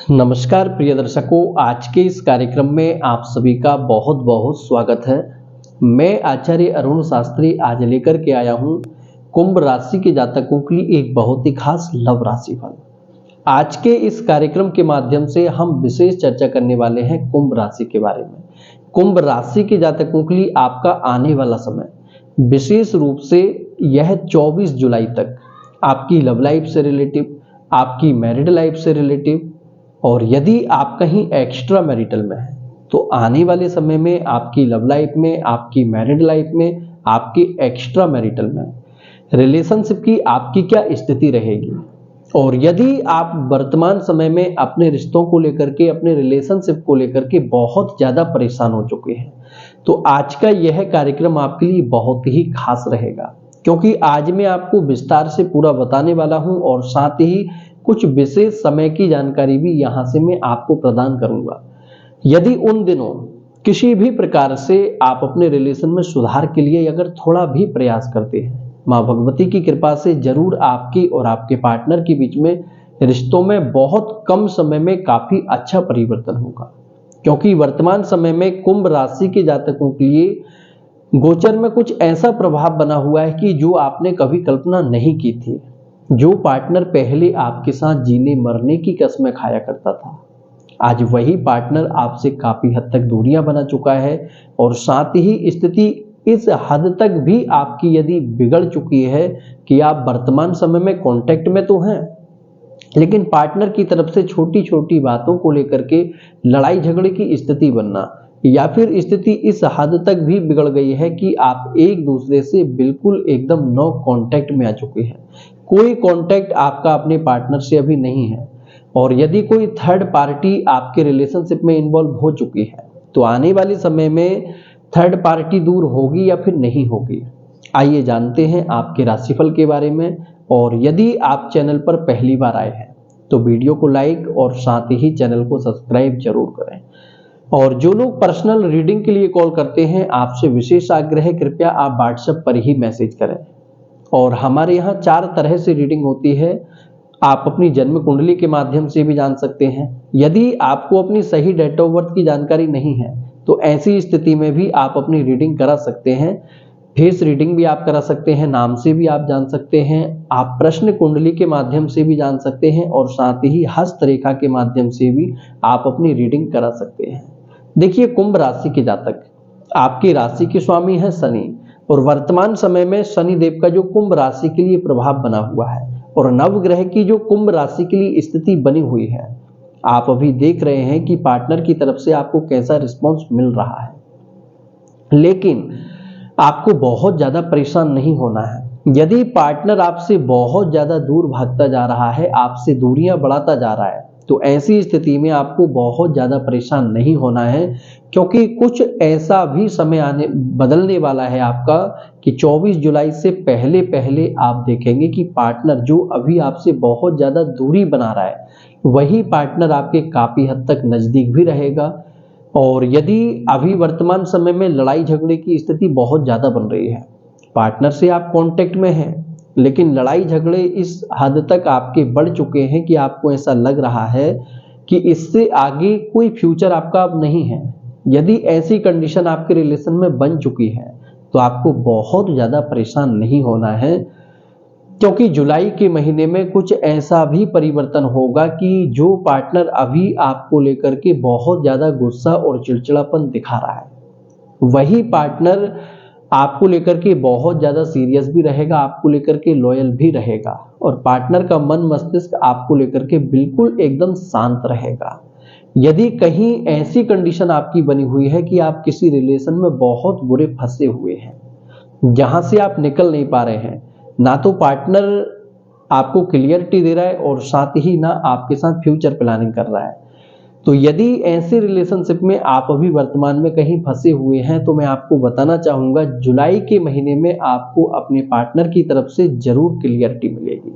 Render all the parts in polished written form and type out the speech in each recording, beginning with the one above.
नमस्कार प्रिय दर्शकों, आज के इस कार्यक्रम में आप सभी का बहुत बहुत स्वागत है। मैं आचार्य अरुण शास्त्री आज लेकर के आया हूं कुंभ राशि के जातकों के लिए एक बहुत ही खास लव राशि फल। आज के इस कार्यक्रम के माध्यम से हम विशेष चर्चा करने वाले हैं कुंभ राशि के बारे में। कुंभ राशि के जातकों के लिए आपका आने वाला समय विशेष रूप से यह 24 जुलाई तक आपकी लव लाइफ से रिलेटिव, आपकी मैरिड लाइफ से रिलेटिव, और यदि आप कहीं एक्स्ट्रा मैरिटल में हैं तो आने वाले समय में आपकी लव लाइफ में, आपकी मैरिड लाइफ में, आपकी एक्स्ट्रा मैरिटल में रिलेशनशिप की आपकी क्या स्थिति रहेगी। और यदि आप वर्तमान समय में अपने रिश्तों को लेकर के, अपने रिलेशनशिप को लेकर के बहुत ज़्यादा परेशान हो चुके हैं तो आज का यह कार्यक्रम आपके लिए बहुत ही खास रहेगा, क्योंकि आज मैं आपको विस्तार से पूरा बताने वाला हूं और साथ ही कुछ विशेष समय की जानकारी भी यहां से मैं आपको प्रदान करूंगा। यदि उन दिनों किसी भी प्रकार से आप अपने रिलेशन में सुधार के लिए अगर थोड़ा भी प्रयास करते हैं, मां भगवती की कृपा से जरूर आपकी और आपके पार्टनर के बीच में रिश्तों में बहुत कम समय में काफी अच्छा परिवर्तन होगा। क्योंकि वर्तमान समय में कुंभ राशि के जातकों के लिए गोचर में कुछ ऐसा प्रभाव बना हुआ है कि जो आपने कभी कल्पना नहीं की थी। जो पार्टनर पहले आपके साथ जीने मरने की कसमें खाया करता था, आज वही पार्टनर आपसे काफी हद तक दूरियां बना चुका है। और साथ ही स्थिति इस हद तक भी आपकी यदि बिगड़ चुकी है कि आप वर्तमान समय में कांटेक्ट में तो हैं, लेकिन पार्टनर की तरफ से छोटी छोटी बातों को लेकर के लड़ाई झगड़े की स्थिति बनना, या फिर स्थिति इस हद तक भी बिगड़ गई है कि आप एक दूसरे से बिल्कुल एकदम नो कांटेक्ट में आ चुके हैं। कोई कांटेक्ट आपका अपने पार्टनर से अभी नहीं है। और यदि कोई थर्ड पार्टी आपके रिलेशनशिप में इन्वॉल्व हो चुकी है तो आने वाले समय में थर्ड पार्टी दूर होगी या फिर नहीं होगी। आइए जानते हैं आपके राशिफल के बारे में। और यदि आप चैनल पर पहली बार आए हैं तो वीडियो को लाइक और साथ ही चैनल को सब्सक्राइब जरूर करें। और जो लोग पर्सनल रीडिंग के लिए कॉल करते हैं, आपसे विशेष आग्रह है कृपया आप व्हाट्सएप पर ही मैसेज करें। और हमारे यहाँ 4 तरह से रीडिंग होती है। आप अपनी जन्म कुंडली के माध्यम से भी जान सकते हैं। यदि आपको अपनी सही डेट ऑफ बर्थ की जानकारी नहीं है तो ऐसी स्थिति में भी आप अपनी रीडिंग करा सकते हैं। फेस रीडिंग भी आप करा सकते हैं, नाम से भी आप जान सकते हैं, आप प्रश्न कुंडली के माध्यम से भी जान सकते हैं, और साथ ही हस्तरेखा के माध्यम से भी आप अपनी रीडिंग करा सकते हैं। देखिए, कुंभ राशि के जातक, आपकी राशि के स्वामी है शनि, और वर्तमान समय में शनि देव का जो कुंभ राशि के लिए प्रभाव बना हुआ है और नवग्रह की जो कुंभ राशि के लिए स्थिति बनी हुई है, आप अभी देख रहे हैं कि पार्टनर की तरफ से आपको कैसा रिस्पॉन्स मिल रहा है। लेकिन आपको बहुत ज्यादा परेशान नहीं होना है। यदि पार्टनर आपसे बहुत ज्यादा दूर भागता जा रहा है, आपसे दूरियां बढ़ाता जा रहा है, तो ऐसी स्थिति में आपको बहुत ज्यादा परेशान नहीं होना है, क्योंकि कुछ ऐसा भी समय आने बदलने वाला है आपका कि 24 जुलाई से पहले पहले आप देखेंगे कि पार्टनर जो अभी आपसे बहुत ज्यादा दूरी बना रहा है, वही पार्टनर आपके काफी हद तक नजदीक भी रहेगा। और यदि अभी वर्तमान समय में लड़ाई झगड़े की स्थिति बहुत ज्यादा बन रही है, पार्टनर से आप कांटेक्ट में हैं, लेकिन लड़ाई झगड़े इस हद तक आपके बढ़ चुके हैं कि आपको ऐसा लग रहा है कि इससे आगे कोई फ्यूचर आपका अब नहीं है। यदि ऐसी कंडीशन आपके रिलेशन में बन चुकी है तो आपको बहुत ज्यादा परेशान नहीं होना है, क्योंकि जुलाई के महीने में कुछ ऐसा भी परिवर्तन होगा कि जो पार्टनर अभी आपको लेकर के बहुत ज्यादा गुस्सा और चिड़चिड़ापन दिखा रहा है, वही पार्टनर आपको लेकर के बहुत ज्यादा सीरियस भी रहेगा, आपको लेकर के लॉयल भी रहेगा, और पार्टनर का मन मस्तिष्क आपको लेकर के बिल्कुल एकदम शांत रहेगा। यदि कहीं ऐसी कंडीशन आपकी बनी हुई है कि आप किसी रिलेशन में बहुत बुरे फंसे हुए हैं, जहां से आप निकल नहीं पा रहे हैं, ना तो पार्टनर आपको क्लियरिटी दे रहा है और साथ ही ना आपके साथ फ्यूचर प्लानिंग कर रहा है, तो यदि ऐसे रिलेशनशिप में आप अभी वर्तमान में कहीं फंसे हुए हैं तो मैं आपको बताना चाहूंगा, जुलाई के महीने में आपको अपने पार्टनर की तरफ से जरूर क्लियरिटी मिलेगी।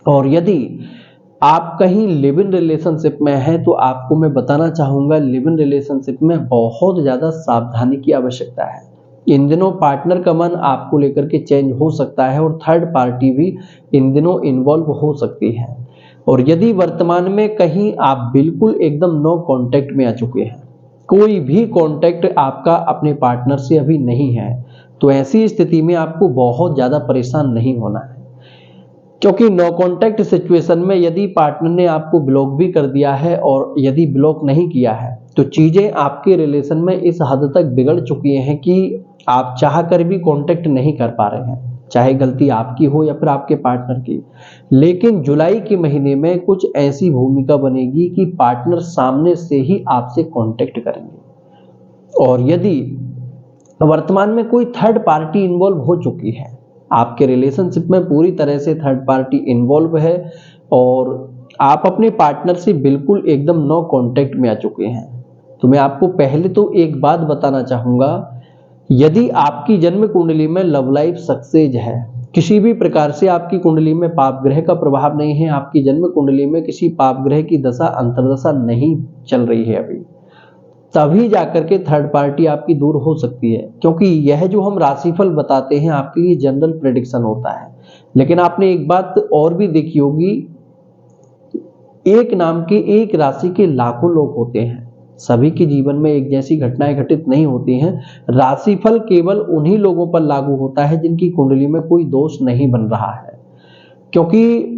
और यदि आप कहीं लिव इन रिलेशनशिप में हैं तो आपको मैं बताना चाहूंगा, लिव इन रिलेशनशिप में बहुत ज्यादा सावधानी की आवश्यकता है। इन दिनों पार्टनर का मन आपको लेकर के चेंज हो सकता है और थर्ड पार्टी भी इन दिनों इन्वॉल्व हो सकती है। और यदि वर्तमान में कहीं आप बिल्कुल एकदम नो कांटेक्ट में आ चुके हैं, कोई भी कांटेक्ट आपका अपने पार्टनर से अभी नहीं है, तो ऐसी स्थिति में आपको बहुत ज्यादा परेशान नहीं होना है। क्योंकि नो कांटेक्ट सिचुएशन में यदि पार्टनर ने आपको ब्लॉक भी कर दिया है और यदि ब्लॉक नहीं किया है, तो चीजें आपके रिलेशन में इस हद तक बिगड़ चुकी हैं कि आप चाह कर भी कांटेक्ट नहीं कर पा रहे हैं, चाहे गलती आपकी हो या फिर आपके पार्टनर की। लेकिन जुलाई के महीने में कुछ ऐसी भूमिका बनेगी कि पार्टनर सामने से ही आपसे कांटेक्ट करेंगे। और यदि वर्तमान में कोई थर्ड पार्टी इन्वॉल्व हो चुकी है, आपके रिलेशनशिप में पूरी तरह से थर्ड पार्टी इन्वॉल्व है और आप अपने पार्टनर से बिल्कुल एकदम नो कांटेक्ट में आ चुके हैं, तो मैं आपको पहले तो एक बात बताना चाहूंगा, यदि आपकी जन्म कुंडली में लव लाइफ सक्सेस है, किसी भी प्रकार से आपकी कुंडली में पाप ग्रह का प्रभाव नहीं है, आपकी जन्म कुंडली में किसी पाप ग्रह की दशा अंतर्दशा नहीं चल रही है अभी, तभी जाकर के थर्ड पार्टी आपकी दूर हो सकती है। क्योंकि यह जो हम राशिफल बताते हैं आपके लिए जनरल प्रेडिक्शन होता है, लेकिन आपने एक बात और भी देखी होगी, एक नाम के एक राशि के लाखों लोग होते हैं, सभी के जीवन में एक जैसी घटनाएं घटित नहीं होती हैं। राशिफल केवल उन्हीं लोगों पर लागू होता है जिनकी कुंडली में कोई दोष नहीं बन रहा है, क्योंकि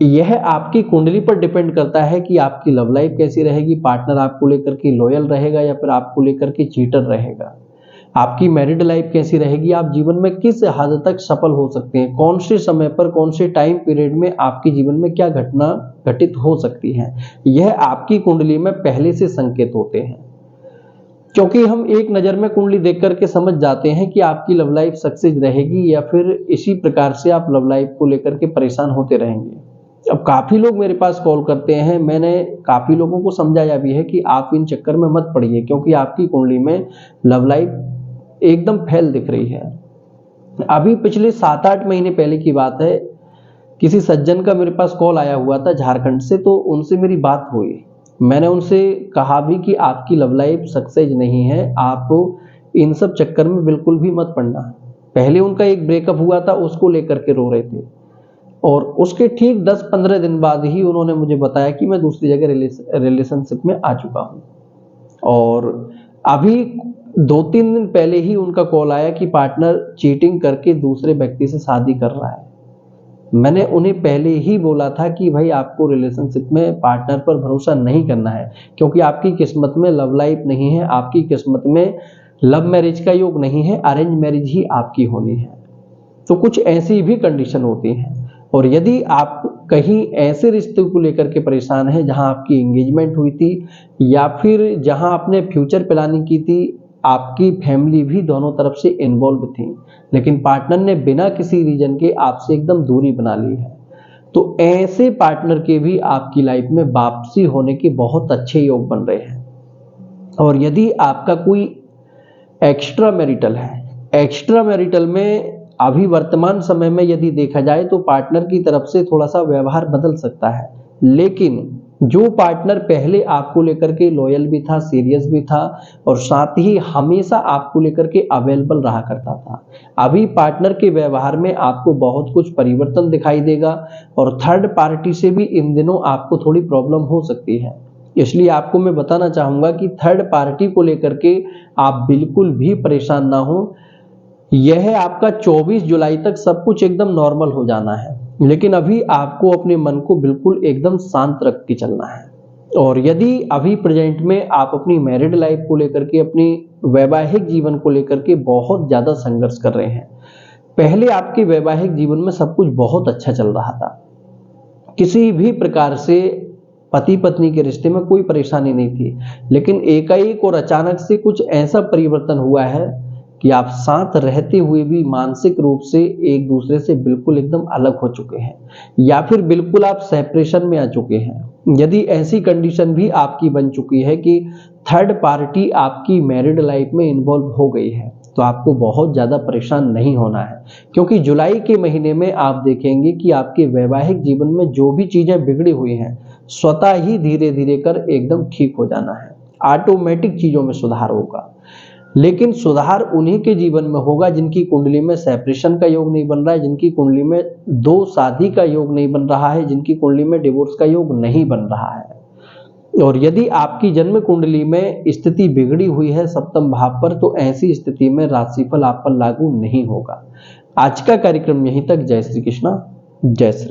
यह आपकी कुंडली पर डिपेंड करता है कि आपकी लव लाइफ कैसी रहेगी, पार्टनर आपको लेकर के लॉयल रहेगा या फिर आपको लेकर के चीटर रहेगा, आपकी मैरिड लाइफ कैसी रहेगी, आप जीवन में किस हद तक सफल हो सकते हैं, कौन से समय पर कौन से टाइम पीरियड में आपके जीवन में क्या घटना घटित हो सकती है, यह आपकी कुंडली में पहले से संकेत होते हैं। क्योंकि हम एक नजर में कुंडली देख करके समझ जाते हैं कि आपकी लव लाइफ सक्सेस रहेगी या फिर इसी प्रकार से आप लव लाइफ को लेकर के परेशान होते रहेंगे। अब काफी लोग मेरे पास कॉल करते हैं, मैंने काफी लोगों को समझाया भी है कि आप इन चक्कर में मत पड़िए, क्योंकि आपकी कुंडली में लव लाइफ एकदम फेल दिख रही है। अभी पिछले 7-8 महीने पहले की बात है, किसी सज्जन का मेरे पास कॉल आया हुआ था झारखंड से, तो उनसे मेरी बात हुई, मैंने उनसे कहा भी कि आपकी लव लाइफ सक्सेस नहीं है, आप इन सब चक्कर में बिल्कुल भी मत पड़ना। पहले उनका एक ब्रेकअप हुआ था, उसको लेकर के रो रहे थे, और उसके ठीक 10-15 दिन बाद ही उन्होंने मुझे बताया कि मैं दूसरी जगह रिलेशनशिप में आ चुका हूं। और अभी 2-3 दिन पहले ही उनका कॉल आया कि पार्टनर चीटिंग करके दूसरे व्यक्ति से शादी कर रहा है। मैंने उन्हें पहले ही बोला था कि भाई आपको रिलेशनशिप में पार्टनर पर भरोसा नहीं करना है, क्योंकि आपकी किस्मत में लव लाइफ नहीं है, आपकी किस्मत में लव मैरिज का योग नहीं है, अरेंज मैरिज ही आपकी होनी है। तो कुछ ऐसी भी कंडीशन होती है। और यदि आप कहीं ऐसे रिश्ते को लेकर के परेशान हैं जहां आपकी एंगेजमेंट हुई थी या फिर जहां आपने फ्यूचर प्लानिंग की थी, आपकी फैमिली भी दोनों तरफ से इन्वॉल्व थी, लेकिन पार्टनर ने बिना किसी रीजन के आपसे एकदम दूरी बना ली है, तो ऐसे पार्टनर के भी आपकी लाइफ में वापसी होने के बहुत अच्छे योग बन रहे हैं। और यदि आपका कोई एक्स्ट्रा मैरिटल है, एक्स्ट्रा मैरिटल में अभी वर्तमान समय में यदि देखा जाए तो पार्टनर की तरफ से थोड़ा सा व्यवहार बदल सकता है, लेकिन जो पार्टनर पहले आपको लेकर के लॉयल भी था, सीरियस भी था और साथ ही हमेशा आपको लेकर के अवेलेबल रहा करता था, अभी पार्टनर के व्यवहार में आपको बहुत कुछ परिवर्तन दिखाई देगा। और थर्ड पार्टी से भी इन दिनों आपको थोड़ी प्रॉब्लम हो सकती है, इसलिए आपको मैं बताना चाहूंगा कि थर्ड पार्टी को लेकर के आप बिल्कुल भी परेशान ना हो। यह आपका 24 जुलाई तक सब कुछ एकदम नॉर्मल हो जाना है, लेकिन अभी आपको अपने मन को बिल्कुल एकदम शांत रख के चलना है। और यदि अभी प्रेजेंट में आप अपनी मैरिड लाइफ को लेकर के, अपनी वैवाहिक जीवन को लेकर के बहुत ज्यादा संघर्ष कर रहे हैं, पहले आपके वैवाहिक जीवन में सब कुछ बहुत अच्छा चल रहा था, किसी भी प्रकार से पति पत्नी के रिश्ते में कोई परेशानी नहीं थी, लेकिन एकाएक और अचानक से कुछ ऐसा परिवर्तन हुआ है कि आप साथ रहते हुए भी मानसिक रूप से एक दूसरे से बिल्कुल एकदम अलग हो चुके हैं, या फिर बिल्कुल आप सेपरेशन में आ चुके हैं। यदि ऐसी कंडीशन भी आपकी बन चुकी है कि थर्ड पार्टी आपकी मैरिड लाइफ में इन्वॉल्व हो गई है, तो आपको बहुत ज्यादा परेशान नहीं होना है, क्योंकि जुलाई के महीने में आप देखेंगे कि आपके वैवाहिक जीवन में जो भी चीजें बिगड़ी हुई हैं स्वतः ही धीरे धीरे कर एकदम ठीक हो जाना है, ऑटोमेटिक चीजों में सुधार होगा। लेकिन सुधार उन्हीं के जीवन में होगा जिनकी कुंडली में सेपरेशन का योग नहीं बन रहा है, जिनकी कुंडली में दो शादी का योग नहीं बन रहा है, जिनकी कुंडली में डिवोर्स का योग नहीं बन रहा है। और यदि आपकी जन्म कुंडली में स्थिति बिगड़ी हुई है सप्तम भाव पर, तो ऐसी स्थिति में राशिफल आप पर लागू नहीं होगा। आज का कार्यक्रम यहीं तक। जय श्री कृष्णा, जय श्री